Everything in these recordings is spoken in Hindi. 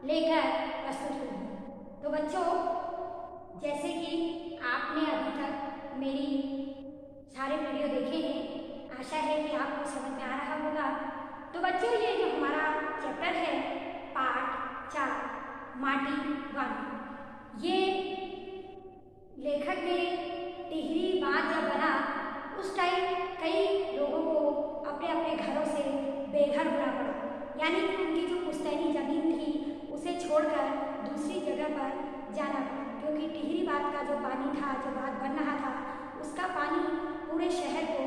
लेकर प्रस्तुत हुई हूँ। तो बच्चों, जैसे कि आपने अभी तक मेरी सारे वीडियो देखे हैं, आशा है कि आपको समझ में आ रहा होगा। तो बच्चों, ये जो हमारा चैप्टर है पाठ 4 माटी वाली, ये लेखक ने टिहरी बांध जब बना उस टाइम कई लोगों को अपने अपने घरों से बेघर होना पड़ा, यानी कि उनकी जो पुश्तैनी जमीन थी उसे छोड़कर दूसरी जगह पर जाना पड़ा, क्योंकि टिहरी बांध का जो पानी था, जो बांध बन रहा था, उसका पानी पूरे शहर को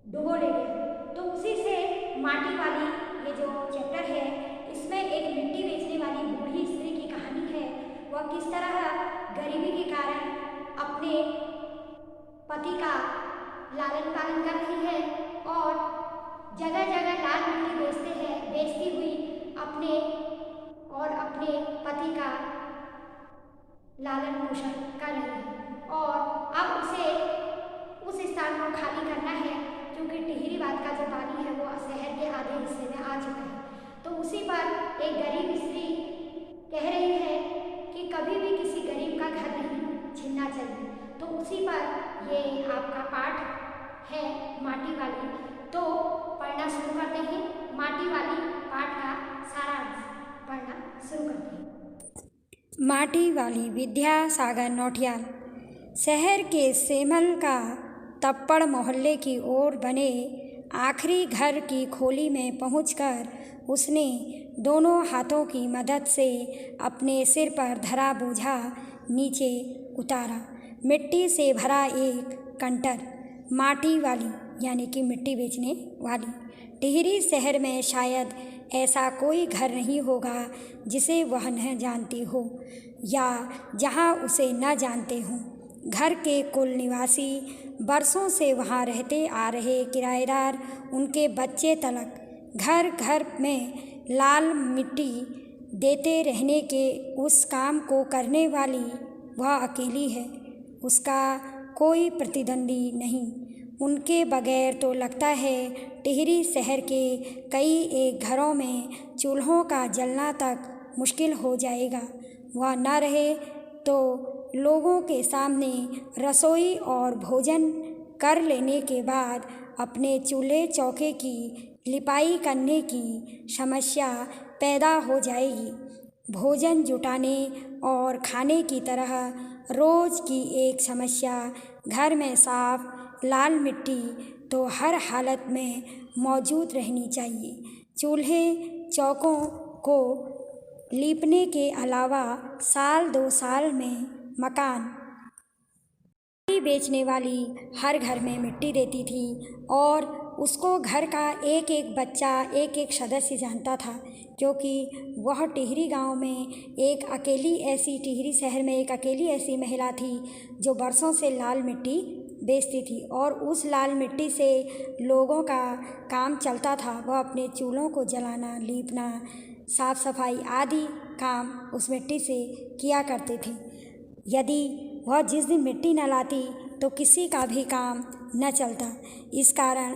डुबो ले गया। तो उसी से माटी वाली ये जो चैप्टर है, इसमें एक मिट्टी बेचने वाली बूढ़ी स्त्री की कहानी है। वह किस तरह गरीबी के कारण अपने पति का लालन पालन कर रही है और जगह जगह लाल मिट्टी बेचती हुई अपने पति का लालन पोषण कर रही है। और अब उसे उस स्थान को खाली करना है, क्योंकि टिहरी बांध का जो पानी है वो शहर के आधे हिस्से में आ चुका है। तो उसी पर एक गरीब स्त्री कह रही है कि कभी भी किसी गरीब का घर नहीं छीनना चाहिए। तो उसी पर ये आपका पाठ है माटी वाली। तो पढ़ना शुरू करते हैं। माटी वाली पाठ का सारांश पढ़ना शुरू करते हैं। माटी वाली विद्यासागर नौटियाल। शहर के सेमल का तप्पड़ मोहल्ले की ओर बने आखिरी घर की खोली में पहुंचकर उसने दोनों हाथों की मदद से अपने सिर पर धरा बोझा नीचे उतारा। मिट्टी से भरा एक कंटर, माटी वाली यानी कि मिट्टी बेचने वाली। टिहरी शहर में शायद ऐसा कोई घर नहीं होगा जिसे वह न जानती हो या जहां उसे न जानते हों। घर के कुल निवासी, बरसों से वहां रहते आ रहे किराएदार, उनके बच्चे तलक, घर घर में लाल मिट्टी देते रहने के उस काम को करने वाली वह अकेली है। उसका कोई प्रतिद्वंदी नहीं। उनके बगैर तो लगता है टिहरी शहर के कई एक घरों में चूल्हों का जलना तक मुश्किल हो जाएगा। वह न रहे तो लोगों के सामने रसोई और भोजन कर लेने के बाद अपने चूल्हे चौके की लिपाई करने की समस्या पैदा हो जाएगी। भोजन जुटाने और खाने की तरह रोज़ की एक समस्या घर में साफ लाल मिट्टी तो हर हालत में मौजूद रहनी चाहिए। चूल्हे चौकों को लीपने के अलावा साल 2 साल में मकान मिट्टी बेचने वाली हर घर में मिट्टी देती थी और उसको घर का एक एक बच्चा, एक एक सदस्य जानता था, क्योंकि वह टिहरी गांव में टिहरी शहर में एक अकेली ऐसी महिला थी जो बरसों से लाल मिट्टी बेचती थी और उस लाल मिट्टी से लोगों का काम चलता था। वह अपने चूल्हों को जलाना, लीपना, साफ सफाई आदि काम उस मिट्टी से किया करते थे। यदि वह जिस दिन मिट्टी न लाती तो किसी का भी काम न चलता। इस कारण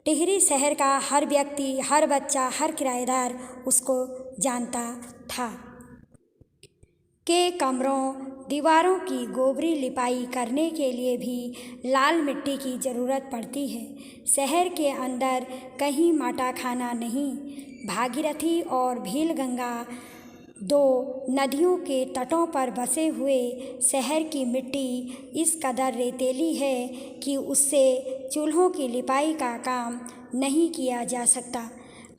टिहरी शहर का हर व्यक्ति, हर बच्चा, हर किराएदार उसको जानता था। के कमरों, दीवारों की गोबरी लिपाई करने के लिए भी लाल मिट्टी की ज़रूरत पड़ती है। शहर के अंदर कहीं माटा खाना नहीं। भागीरथी और भीलगंगा, 2 नदियों के तटों पर बसे हुए शहर की मिट्टी इस कदर रेतीली है कि उससे चूल्हों की लिपाई का काम नहीं किया जा सकता।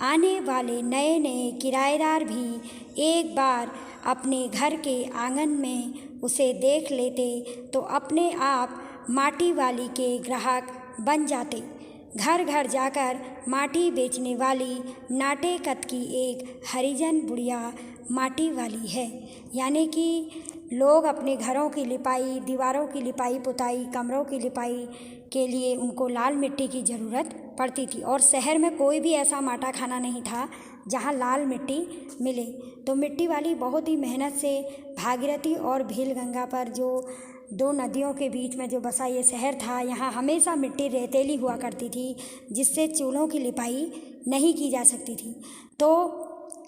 आने वाले नए नए किराएदार भी एक बार अपने घर के आंगन में उसे देख लेते तो अपने आप माटी वाली के ग्राहक बन जाते। घर घर जाकर माटी बेचने वाली नाटे कद की एक हरिजन बुढ़िया माटी वाली है, यानी कि लोग अपने घरों की लिपाई, दीवारों की लिपाई पुताई, कमरों की लिपाई के लिए उनको लाल मिट्टी की ज़रूरत पड़ती थी और शहर में कोई भी ऐसा माटा खाना नहीं था जहाँ लाल मिट्टी मिले। तो मिट्टी वाली बहुत ही मेहनत से भागीरथी और भीलगंगा पर, जो 2 नदियों के बीच में जो बसा ये शहर था, यहाँ हमेशा मिट्टी रेतीली हुआ करती थी जिससे चूल्हों की लिपाई नहीं की जा सकती थी। तो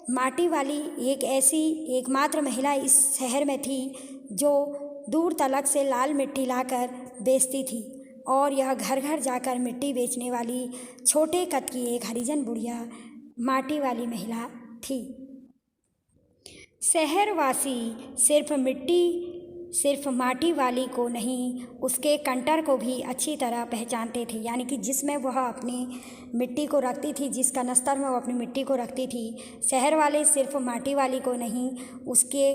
माटी वाली एक ऐसी एकमात्र महिला इस शहर में थी जो दूर तलक से लाल मिट्टी लाकर बेचती थी, और यह घर घर जाकर मिट्टी बेचने वाली छोटे कद की एक हरिजन बुढ़िया माटी वाली महिला थी। शहरवासी सिर्फ माटी वाली को नहीं, उसके कंटर को भी अच्छी तरह पहचानते थे। यानी कि जिसमें वह अपनी मिट्टी को रखती थी, जिस कनस्तर में वह अपनी मिट्टी को रखती थी, शहर वाले सिर्फ माटी वाली को नहीं, उसके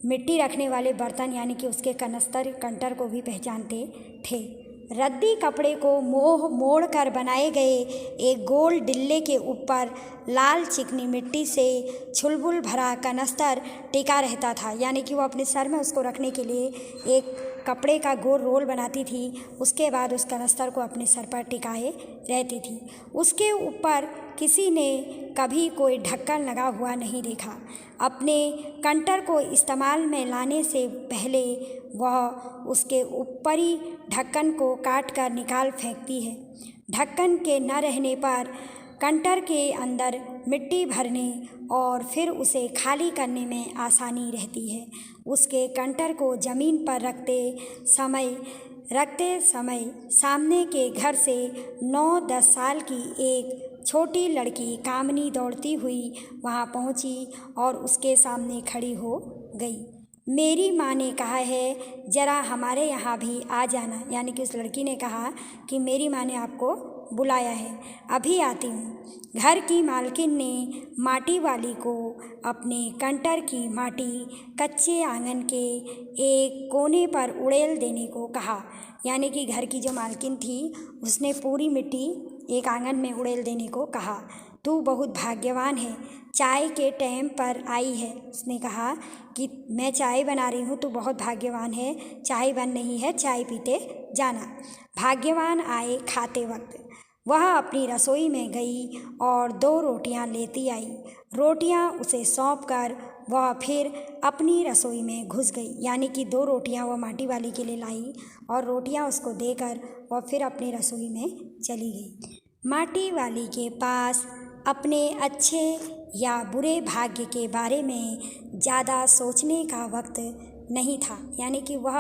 मिट्टी रखने वाले बर्तन यानी कि उसके कंटर को भी पहचानते थे। रद्दी कपड़े को मोड़ कर बनाए गए एक गोल डिल्ले के ऊपर लाल चिकनी मिट्टी से छुलबुल भरा कनस्तर टिका रहता था। यानी कि वो अपने सर में उसको रखने के लिए एक कपड़े का गोल रोल बनाती थी, उसके बाद उस कनस्तर को अपने सर पर टिकाए रहती थी। उसके ऊपर किसी ने कभी कोई ढक्कन लगा हुआ नहीं देखा। अपने कंटर को इस्तेमाल में लाने से पहले वह उसके ऊपरी ढक्कन को काट कर निकाल फेंकती है। ढक्कन के न रहने पर कंटर के अंदर मिट्टी भरने और फिर उसे खाली करने में आसानी रहती है। उसके कंटर को ज़मीन पर रखते समय सामने के घर से 9-10 साल की एक छोटी लड़की कामनी दौड़ती हुई वहाँ पहुँची और उसके सामने खड़ी हो गई। मेरी माँ ने कहा है ज़रा हमारे यहाँ भी आ जाना। यानी कि उस लड़की ने कहा कि मेरी माँ ने आपको बुलाया है, अभी आती हूँ। घर की मालकिन ने माटी वाली को अपने कंटर की माटी कच्चे आंगन के एक कोने पर उड़ेल देने को कहा। यानी कि घर की जो मालकिन थी उसने पूरी मिट्टी एक आंगन में उड़ेल देने को कहा। तू बहुत भाग्यवान है, चाय के टाइम पर आई है। उसने कहा कि मैं चाय बना रही हूँ, तू बहुत भाग्यवान है, चाय बन रही है, चाय पीते जाना। भाग्यवान आए खाते वक्त वह अपनी रसोई में गई और 2 रोटियां लेती आई। रोटियां उसे सौंप कर वह फिर अपनी रसोई में घुस गई। यानी कि 2 रोटियां वह माटी वाली के लिए लाई और रोटियां उसको देकर वह फिर अपनी रसोई में चली गई। माटी वाली के पास अपने अच्छे या बुरे भाग्य के बारे में ज़्यादा सोचने का वक्त नहीं था। यानी कि वह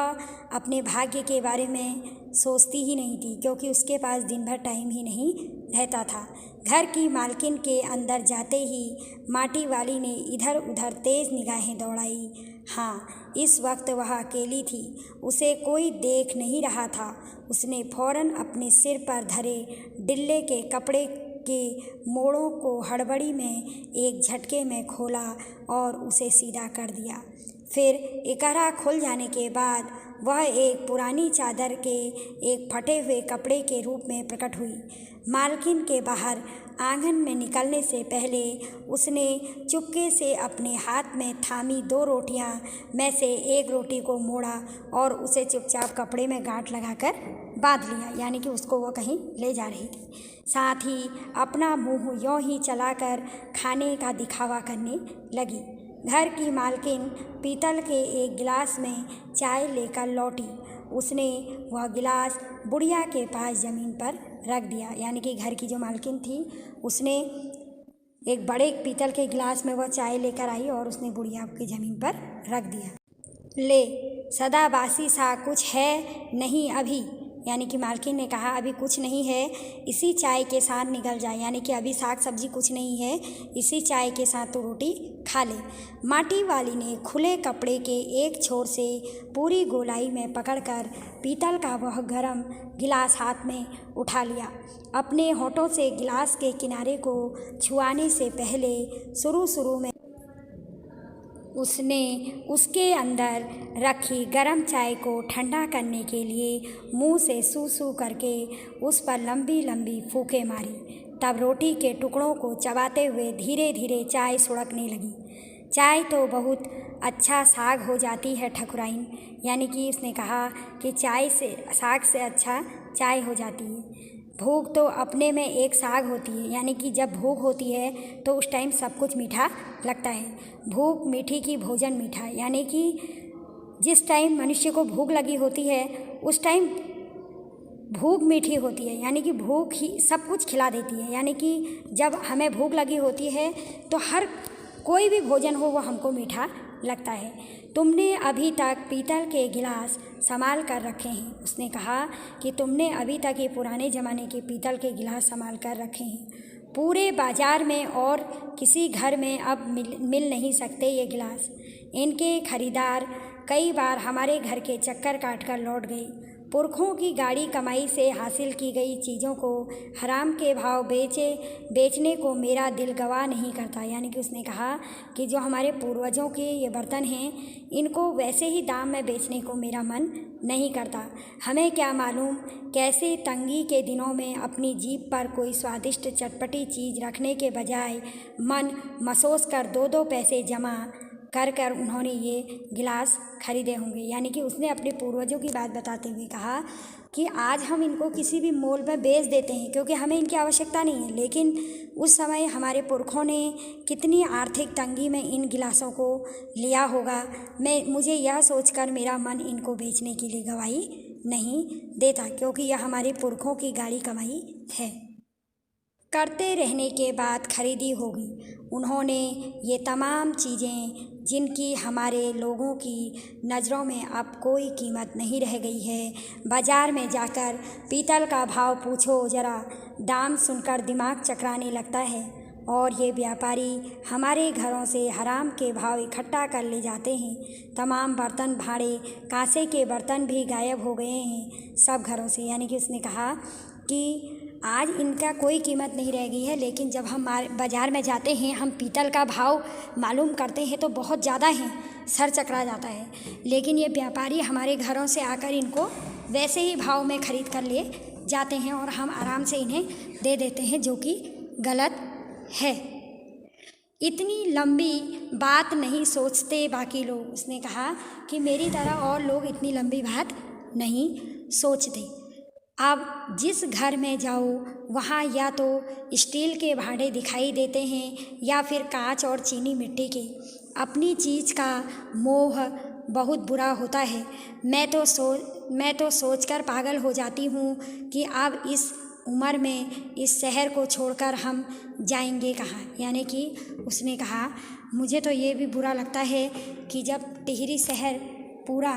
अपने भाग्य के बारे में सोचती ही नहीं थी, क्योंकि उसके पास दिन भर टाइम ही नहीं रहता था। घर की मालकिन के अंदर जाते ही माटी वाली ने इधर उधर तेज़ निगाहें दौड़ाई। हाँ, इस वक्त वह अकेली थी, उसे कोई देख नहीं रहा था। उसने फ़ौरन अपने सिर पर धरे डिल्ले के कपड़े के मोड़ों को हड़बड़ी में एक झटके में खोला और उसे सीधा कर दिया। फिर इकरा खुल जाने के बाद वह एक पुरानी चादर के एक फटे हुए कपड़े के रूप में प्रकट हुई। मालकिन के बाहर आंगन में निकलने से पहले उसने चुपके से अपने हाथ में थामी 2 रोटियां में से एक रोटी को मोड़ा और उसे चुपचाप कपड़े में गांठ लगाकर बांध लिया। यानी कि उसको वो कहीं ले जा रही थी। साथ ही अपना मुंह यों ही चलाकर खाने का दिखावा करने लगी। घर की मालकिन पीतल के एक गिलास में चाय लेकर लौटी। उसने वह गिलास बुढ़िया के पास ज़मीन पर रख दिया। यानी कि घर की जो मालकिन थी उसने एक बड़े पीतल के गिलास में वह चाय लेकर आई और उसने बुढ़िया की ज़मीन पर रख दिया। ले, सदा बासी सा कुछ है नहीं अभी। यानी कि मालकिन ने कहा अभी कुछ नहीं है, इसी चाय के साथ निकल जाए। यानी कि अभी साग सब्जी कुछ नहीं है, इसी चाय के साथ तो रोटी खा ले। माटी वाली ने खुले कपड़े के एक छोर से पूरी गोलाई में पकड़कर पीतल का वह गरम गिलास हाथ में उठा लिया। अपने होठों से गिलास के किनारे को छुआने से पहले शुरू में उसने उसके अंदर रखी गरम चाय को ठंडा करने के लिए मुंह से सूसू करके उस पर लंबी लंबी फूंकें मारी। तब रोटी के टुकड़ों को चबाते हुए धीरे धीरे चाय सुड़कने लगी। चाय तो बहुत अच्छा साग हो जाती है ठकुराइन। यानी कि उसने कहा कि चाय से साग से अच्छा चाय हो जाती है। भूख तो अपने में एक साग होती है। यानी कि जब भूख होती है तो उस टाइम सब कुछ मीठा लगता है। भूख मीठी की भोजन मीठा। यानी कि जिस टाइम मनुष्य को भूख लगी होती है उस टाइम भूख मीठी होती है। यानी कि भूख ही सब कुछ खिला देती है। यानी कि जब हमें भूख लगी होती है तो हर कोई भी भोजन हो वो हमको मीठा लगता है। तुमने अभी तक पीतल के गिलास संभाल कर रखे हैं। उसने कहा कि तुमने अभी तक ये पुराने ज़माने के पीतल के गिलास संभाल कर रखे हैं। पूरे बाज़ार में और किसी घर में अब मिल नहीं सकते ये गिलास। इनके खरीदार कई बार हमारे घर के चक्कर काट कर लौट गए। पुरखों की गाढ़ी कमाई से हासिल की गई चीज़ों को हराम के भाव बेचने को मेरा दिल गवाह नहीं करता। यानी कि उसने कहा कि जो हमारे पूर्वजों के ये बर्तन हैं, इनको वैसे ही दाम में बेचने को मेरा मन नहीं करता। हमें क्या मालूम कैसे तंगी के दिनों में अपनी जीभ पर कोई स्वादिष्ट चटपटी चीज़ रखने के बजाय मन मसोस कर 2-2 पैसे जमा कर उन्होंने ये गिलास खरीदे होंगे। यानी कि उसने अपने पूर्वजों की बात बताते हुए कहा कि आज हम इनको किसी भी मोल पर बेच देते हैं क्योंकि हमें इनकी आवश्यकता नहीं है, लेकिन उस समय हमारे पुरखों ने कितनी आर्थिक तंगी में इन गिलासों को लिया होगा। मुझे यह सोचकर मेरा मन इनको बेचने के लिए गवाही नहीं देता, क्योंकि यह हमारे पुरखों की गाढ़ी कमाई है। करते रहने के बाद खरीदी होगी उन्होंने ये तमाम चीज़ें जिनकी हमारे लोगों की नज़रों में अब कोई कीमत नहीं रह गई है। बाज़ार में जाकर पीतल का भाव पूछो ज़रा, दाम सुनकर दिमाग चकराने लगता है। और ये व्यापारी हमारे घरों से हराम के भाव इकट्ठा कर ले जाते हैं। तमाम बर्तन भाड़े कांसे के बर्तन भी गायब हो गए हैं सब घरों से। यानी कि उसने कहा कि आज इनका कोई कीमत नहीं रह गई है, लेकिन जब हम बाज़ार में जाते हैं, हम पीतल का भाव मालूम करते हैं तो बहुत ज़्यादा हैं, सर चकरा जाता है। लेकिन ये व्यापारी हमारे घरों से आकर इनको वैसे ही भाव में ख़रीद कर ले जाते हैं और हम आराम से इन्हें दे देते हैं, जो कि गलत है। इतनी लंबी बात नहीं सोचते बाकी लोग। उसने कहा कि मेरी तरह और लोग इतनी लंबी बात नहीं सोचते। अब जिस घर में जाओ वहाँ या तो स्टील के भांडे दिखाई देते हैं या फिर कांच और चीनी मिट्टी के। अपनी चीज़ का मोह बहुत बुरा होता है। मैं तो सोचकर पागल हो जाती हूँ कि अब इस उम्र में इस शहर को छोड़कर हम जाएंगे कहाँ। यानी कि उसने कहा मुझे तो ये भी बुरा लगता है कि जब टिहरी शहर पूरा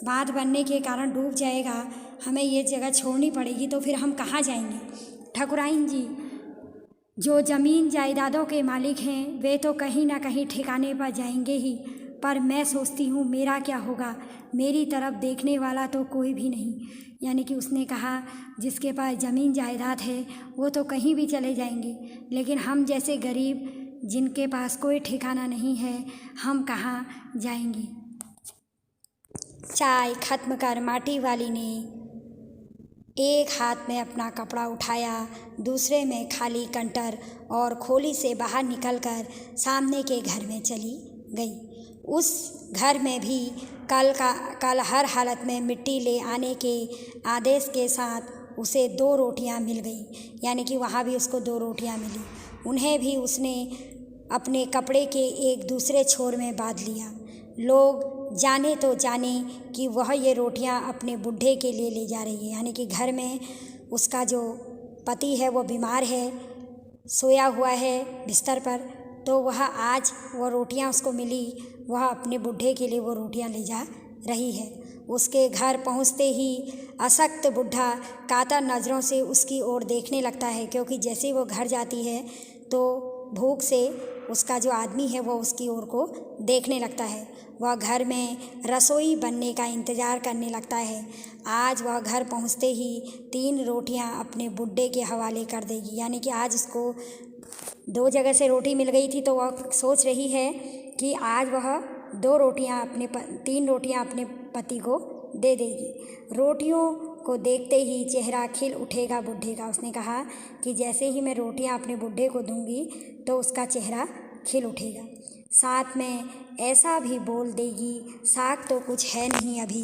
बांध बनने के कारण डूब जाएगा, हमें ये जगह छोड़नी पड़ेगी, तो फिर हम कहाँ जाएंगे। ठकुराइन जी जो ज़मीन जायदादों के मालिक हैं वे तो कहीं ना कहीं ठिकाने पर जाएंगे ही, पर मैं सोचती हूँ मेरा क्या होगा, मेरी तरफ देखने वाला तो कोई भी नहीं। यानी कि उसने कहा जिसके पास ज़मीन जायदाद है वो तो कहीं भी चले जाएंगे, लेकिन हम जैसे गरीब जिनके पास कोई ठिकाना नहीं है, हम कहाँ जाएंगे। चाय ख़त्म कर माटी वाली ने एक हाथ में अपना कपड़ा उठाया, दूसरे में खाली कंटर और खोली से बाहर निकलकर सामने के घर में चली गई। उस घर में भी कल हर हालत में मिट्टी ले आने के आदेश के साथ उसे 2 रोटियां मिल गई। यानी कि वहाँ भी उसको 2 रोटियां मिली। उन्हें भी उसने अपने कपड़े के एक दूसरे छोर में बांध लिया। लोग जाने तो जाने कि वह ये रोटियां अपने बूढ़े के लिए ले जा रही है। यानी कि घर में उसका जो पति है वो बीमार है, सोया हुआ है बिस्तर पर, तो वह आज वो रोटियां उसको मिली, वह अपने बूढ़े के लिए वो रोटियां ले जा रही है। उसके घर पहुंचते ही अशक्त बूढ़ा कातर नज़रों से उसकी ओर देखने लगता है, क्योंकि जैसे ही वो घर जाती है तो भूख से उसका जो आदमी है वो उसकी ओर को देखने लगता है। वह घर में रसोई बनने का इंतज़ार करने लगता है। आज वह घर पहुंचते ही 3 रोटियां अपने बुड्ढे के हवाले कर देगी। यानी कि आज उसको 2 जगह से रोटी मिल गई थी, तो वह सोच रही है कि आज वह 3 रोटियां अपने पति को दे देगी। रोटियों को देखते ही चेहरा खिल उठेगा बूढ़े का। उसने कहा कि जैसे ही मैं रोटियां अपने बूढ़े को दूंगी तो उसका चेहरा खिल उठेगा, साथ में ऐसा भी बोल देगी साग तो कुछ है नहीं अभी,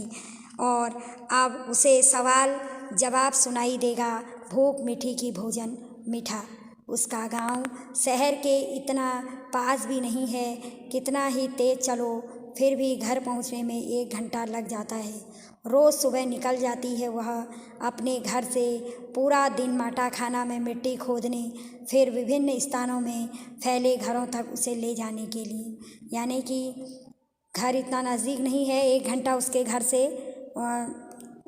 और अब उसे सवाल जवाब सुनाई देगा, भूख मीठी की भोजन मीठा। उसका गांव शहर के इतना पास भी नहीं है, कितना ही तेज़ चलो फिर भी घर पहुंचने में 1 घंटा लग जाता है। रोज़ सुबह निकल जाती है वह अपने घर से पूरा दिन माटा खाना में मिट्टी खोदने, फिर विभिन्न स्थानों में फैले घरों तक उसे ले जाने के लिए। यानी कि घर इतना नज़दीक नहीं है, 1 घंटा उसके घर से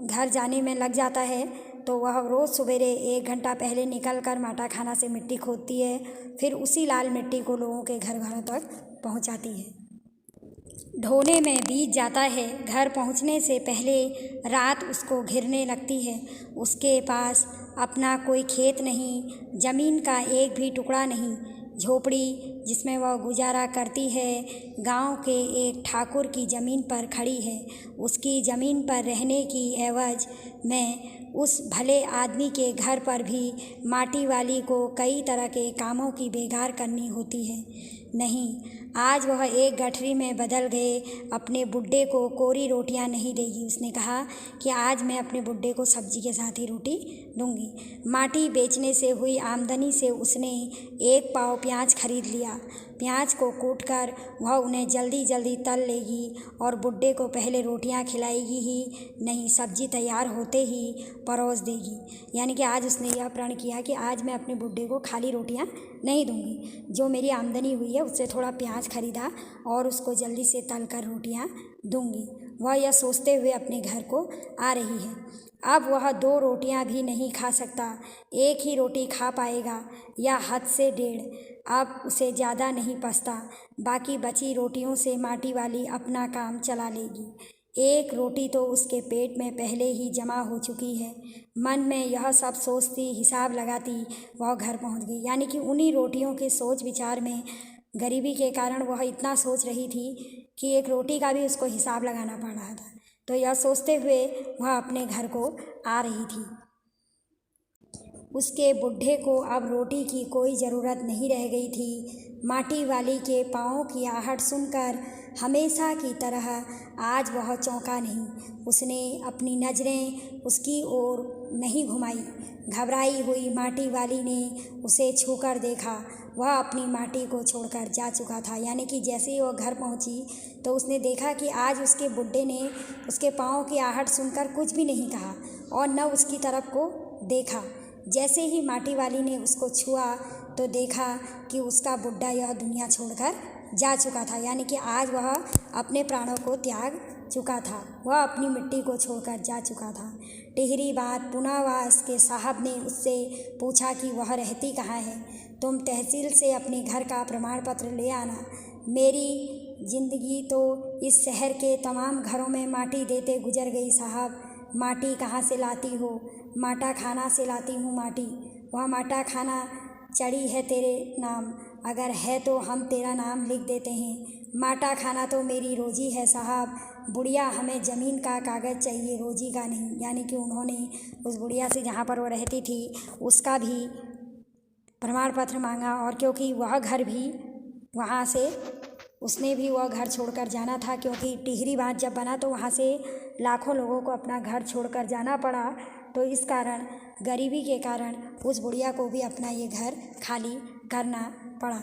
घर जाने में लग जाता है। तो वह रोज़ सवेरे 1 घंटा पहले निकल कर माटा खाना से मिट्टी खोदती है, फिर उसी लाल मिट्टी को लोगों के घरों तक पहुंचाती है। ढोने में बीत जाता है। घर पहुंचने से पहले रात उसको घिरने लगती है। उसके पास अपना कोई खेत नहीं, ज़मीन का एक भी टुकड़ा नहीं। झोपड़ी जिसमें वह गुजारा करती है गांव के एक ठाकुर की ज़मीन पर खड़ी है। उसकी ज़मीन पर रहने की एवज़ में उस भले आदमी के घर पर भी माटी वाली को कई तरह के कामों की बेगार करनी होती है। नहीं, आज वह एक गठरी में बदल गए अपने बुड्ढे को कोरी रोटियां नहीं देगी। उसने कहा कि आज मैं अपने बुड्ढे को सब्जी के साथ ही रोटी दूंगी। माटी बेचने से हुई आमदनी से उसने 1 पाव प्याज खरीद लिया। प्याज को कूटकर वह उन्हें जल्दी जल्दी तल लेगी और बुड्ढे को पहले रोटियां खिलाएगी ही नहीं, सब्जी तैयार होते ही परोस देगी। यानी कि आज उसने यह प्रण किया कि आज मैं अपने बुड्ढे को खाली रोटियां नहीं दूंगी। जो मेरी आमदनी हुई है उससे थोड़ा प्याज खरीदा और उसको जल्दी से तल कर रोटियां दूंगी। वह यह सोचते हुए अपने घर को आ रही है। अब वह 2 रोटियां भी नहीं खा सकता, 1 ही रोटी खा पाएगा या हद से 1.5। अब उसे ज़्यादा नहीं पछता। बाकी बची रोटियों से माटी वाली अपना काम चला लेगी। 1 रोटी तो उसके पेट में पहले ही जमा हो चुकी है। मन में यह सब सोचती, हिसाब लगाती वह घर पहुंच गई। यानी कि उन्हीं रोटियों के सोच विचार में गरीबी के कारण वह इतना सोच रही थी कि 1 रोटी का भी उसको हिसाब लगाना पड़ रहा था। तो यह सोचते हुए वह अपने घर को आ रही थी। उसके बुड्ढे को अब रोटी की कोई ज़रूरत नहीं रह गई थी। माटी वाली के पाँवों की आहट सुनकर हमेशा की तरह आज वह चौंका नहीं। उसने अपनी नज़रें उसकी ओर नहीं घुमाई। घबराई हुई माटी वाली ने उसे छूकर देखा। वह अपनी माटी को छोड़कर जा चुका था। यानी कि जैसे ही वह घर पहुंची तो उसने देखा कि आज उसके बुड्ढे ने उसके पाँव की आहट सुनकर कुछ भी नहीं कहा और न उसकी तरफ को देखा। जैसे ही माटी वाली ने उसको छुआ तो देखा कि उसका बुड्ढा यह दुनिया छोड़कर जा चुका था। यानी कि आज वह अपने प्राणों को त्याग चुका था। वह अपनी मिट्टी को छोड़कर जा चुका था। टिहरी बात पुनावास के साहब ने उससे पूछा कि वह रहती कहाँ है। तुम तहसील से अपने घर का प्रमाण पत्र ले आना। मेरी ज़िंदगी तो इस शहर के तमाम घरों में माटी देते गुजर गई साहब। माटी कहाँ से लाती हो? माटा खाना से लाती हूँ माटी। वह माटा खाना चढ़ी है तेरे नाम, अगर है तो हम तेरा नाम लिख देते हैं। माटा खाना तो मेरी रोजी है साहब। बुढ़िया हमें ज़मीन का कागज़ चाहिए, रोजी का नहीं। यानी कि उन्होंने उस बुढ़िया से जहाँ पर वो रहती थी उसका भी प्रमाण पत्र मांगा। और क्योंकि वह घर भी वहाँ से उसने भी वह घर छोड़कर जाना था, क्योंकि टिहरी बाँध जब बना तो वहाँ से लाखों लोगों को अपना घर छोड़कर जाना पड़ा। तो इस कारण गरीबी के कारण उस बुढ़िया को भी अपना ये घर खाली करना पड़ा।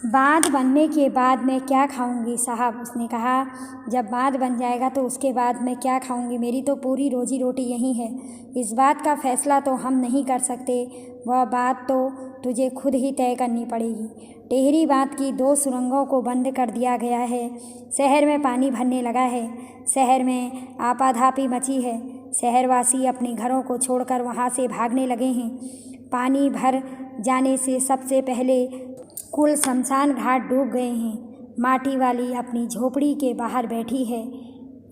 बाँध बनने के बाद मैं क्या खाऊंगी साहब? उसने कहा जब बाँध बन जाएगा तो उसके बाद मैं क्या खाऊंगी? मेरी तो पूरी रोजी रोटी यही है। इस बात का फैसला तो हम नहीं कर सकते, वह बात तो तुझे खुद ही तय करनी पड़ेगी। टिहरी बाँध की 2 सुरंगों को बंद कर दिया गया है। शहर में पानी भरने लगा है। शहर में आपाधापी मची है। शहरवासी अपने घरों को छोड़कर वहाँ से भागने लगे हैं। पानी भर जाने से सबसे पहले कुल शमशान घाट डूब गए हैं। माटी वाली अपनी झोपड़ी के बाहर बैठी है।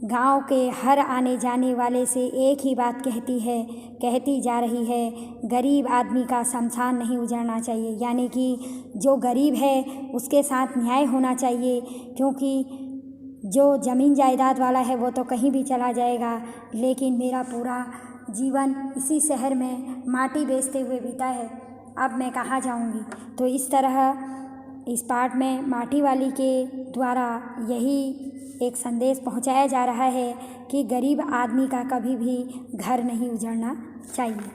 गांव के हर आने जाने वाले से एक ही बात कहती जा रही है, गरीब आदमी का शमशान नहीं उजड़ना चाहिए। यानी कि जो गरीब है उसके साथ न्याय होना चाहिए, क्योंकि जो ज़मीन जायदाद वाला है वो तो कहीं भी चला जाएगा, लेकिन मेरा पूरा जीवन इसी शहर में माटी बेचते हुए बीता है। अब मैं कहाँ जाऊँगी? तो इस तरह इस पाठ में माटी वाली के द्वारा यही एक संदेश पहुंचाया जा रहा है कि गरीब आदमी का कभी भी घर नहीं उजड़ना चाहिए।